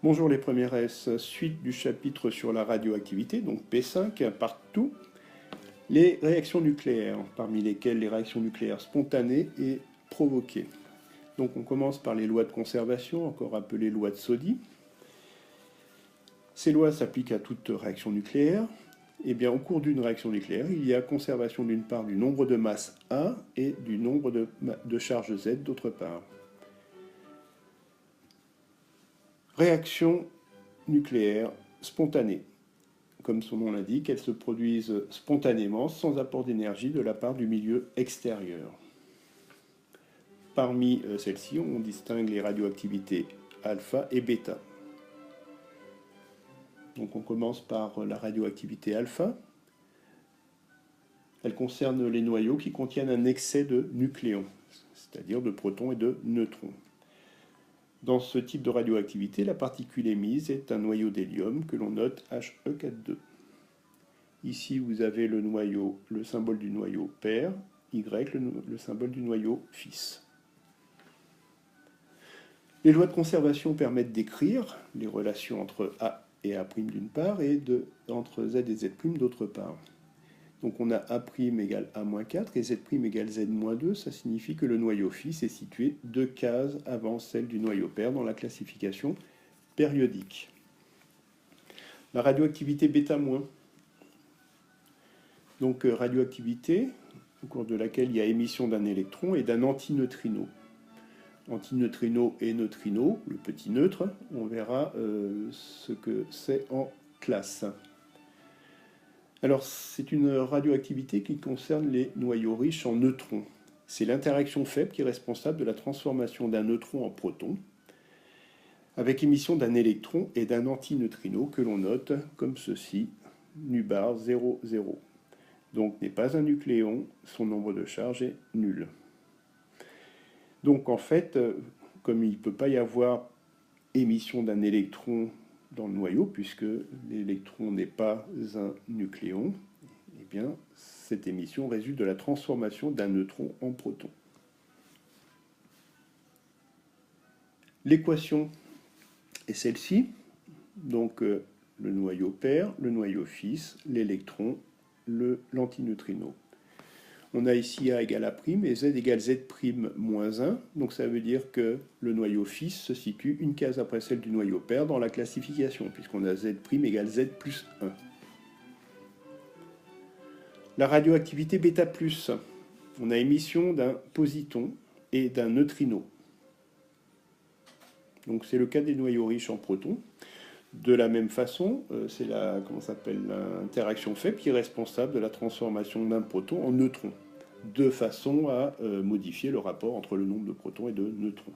Bonjour les premières S, suite du chapitre sur la radioactivité, donc P5, partout, les réactions nucléaires, parmi lesquelles les réactions nucléaires spontanées et provoquées. Donc on commence par les lois de conservation, encore appelées lois de Soddy. Ces lois s'appliquent à toute réaction nucléaire. Et bien, au cours d'une réaction nucléaire, il y a conservation d'une part du nombre de masse A et du nombre de charges Z d'autre part. Réaction nucléaire spontanée. Comme son nom l'indique, elles se produisent spontanément, sans apport d'énergie de la part du milieu extérieur. Parmi celles-ci, on distingue les radioactivités alpha et bêta. Donc on commence par la radioactivité alpha. Elle concerne les noyaux qui contiennent un excès de nucléons, c'est-à-dire de protons et de neutrons. Dans ce type de radioactivité, la particule émise est un noyau d'hélium que l'on note He4.2. Ici, vous avez le symbole du noyau père, Y, le symbole du noyau fils. Les lois de conservation permettent d'écrire les relations entre A et A' d'une part et entre Z et Z' d'autre part. Donc on a A' égale A-4 et Z' égale Z-2, ça signifie que le noyau fils est situé 2 cases avant celle du noyau père dans la classification périodique. La radioactivité β-. Donc radioactivité au cours de laquelle il y a émission d'un électron et d'un antineutrino. Antineutrino et neutrino, le petit neutre, on verra ce que c'est en classe. Alors, c'est une radioactivité qui concerne les noyaux riches en neutrons. C'est l'interaction faible qui est responsable de la transformation d'un neutron en proton, avec émission d'un électron et d'un antineutrino que l'on note comme ceci, nu-bar 0, 0. Donc, n'est pas un nucléon, son nombre de charge est nul. Donc, en fait, comme il ne peut pas y avoir émission d'un électron dans le noyau, puisque l'électron n'est pas un nucléon, eh bien, cette émission résulte de la transformation d'un neutron en proton. L'équation est celle-ci, donc le noyau père, le noyau fils, l'électron, l'antineutrino. On a ici A égale A' et Z égale Z' moins 1, donc ça veut dire que le noyau fils se situe une case après celle du noyau père dans la classification, puisqu'on a Z' égale Z plus 1. La radioactivité β+, on a émission d'un positon et d'un neutrino. Donc c'est le cas des noyaux riches en protons. De la même façon, c'est l'interaction faible qui est responsable de la transformation d'un proton en neutron, de façon à modifier le rapport entre le nombre de protons et de neutrons.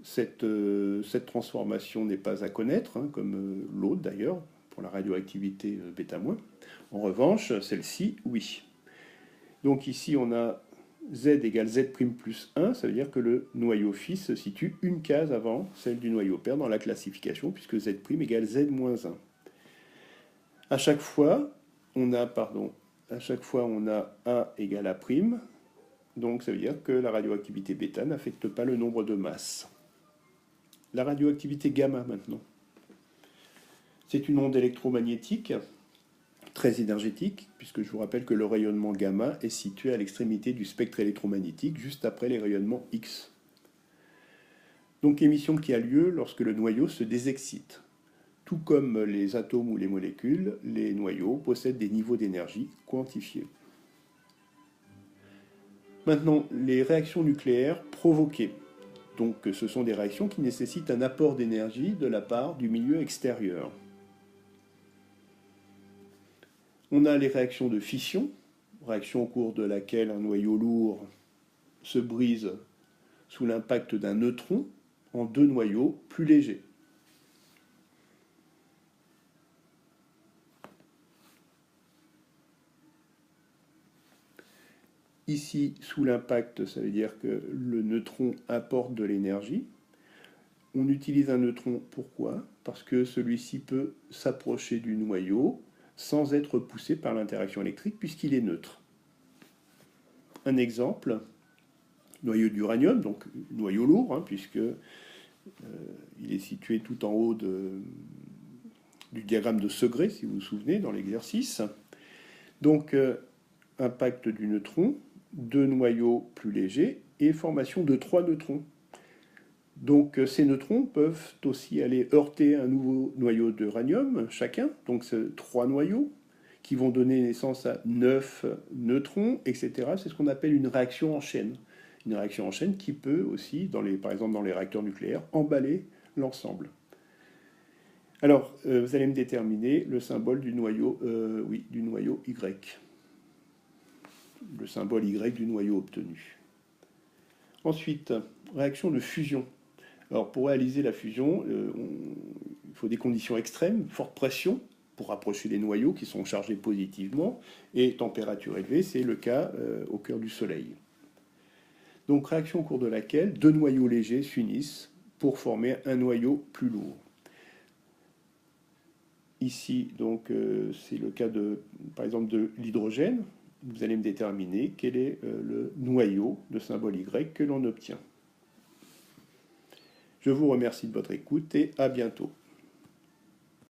Cette transformation n'est pas à connaître, comme l'autre d'ailleurs, pour la radioactivité β-. En revanche, celle-ci, oui. Donc ici, on a Z égale Z' plus 1, ça veut dire que le noyau fils se situe une case avant celle du noyau père dans la classification, puisque Z' égale Z moins 1. À chaque fois, on a A égale A', donc ça veut dire que la radioactivité β n'affecte pas le nombre de masses. La radioactivité gamma maintenant. C'est une onde électromagnétique très énergétique, puisque je vous rappelle que le rayonnement gamma est situé à l'extrémité du spectre électromagnétique, juste après les rayonnements X. Donc émission qui a lieu lorsque le noyau se désexcite. Tout comme les atomes ou les molécules, les noyaux possèdent des niveaux d'énergie quantifiés. Maintenant, les réactions nucléaires provoquées. Donc ce sont des réactions qui nécessitent un apport d'énergie de la part du milieu extérieur. On a les réactions de fission, réaction au cours de laquelle un noyau lourd se brise sous l'impact d'un neutron en deux noyaux plus légers. Ici, sous l'impact, ça veut dire que le neutron apporte de l'énergie. On utilise un neutron, pourquoi? Parce que celui-ci peut s'approcher du noyau sans être poussé par l'interaction électrique puisqu'il est neutre. Un exemple, noyau d'uranium, donc noyau lourd, puisque Il est situé tout en haut du diagramme de Segrè, si vous vous souvenez, dans l'exercice. Donc, impact du neutron, 2 noyaux plus légers et formation de 3 neutrons. Donc ces neutrons peuvent aussi aller heurter un nouveau noyau d'uranium chacun, donc c'est 3 noyaux qui vont donner naissance à 9 neutrons, etc. C'est ce qu'on appelle une réaction en chaîne. Une réaction en chaîne qui peut aussi, par exemple dans les réacteurs nucléaires, emballer l'ensemble. Alors, vous allez me déterminer le symbole du noyau, du noyau Y. Le symbole Y du noyau obtenu. Ensuite, réaction de fusion. Alors, pour réaliser la fusion, il faut des conditions extrêmes, forte pression pour rapprocher les noyaux qui sont chargés positivement, et température élevée, c'est le cas au cœur du Soleil. Donc, réaction au cours de laquelle 2 noyaux légers s'unissent pour former un noyau plus lourd. Ici, donc, c'est le cas par exemple, de l'hydrogène. Vous allez me déterminer quel est le noyau de symbole Y que l'on obtient. Je vous remercie de votre écoute et à bientôt.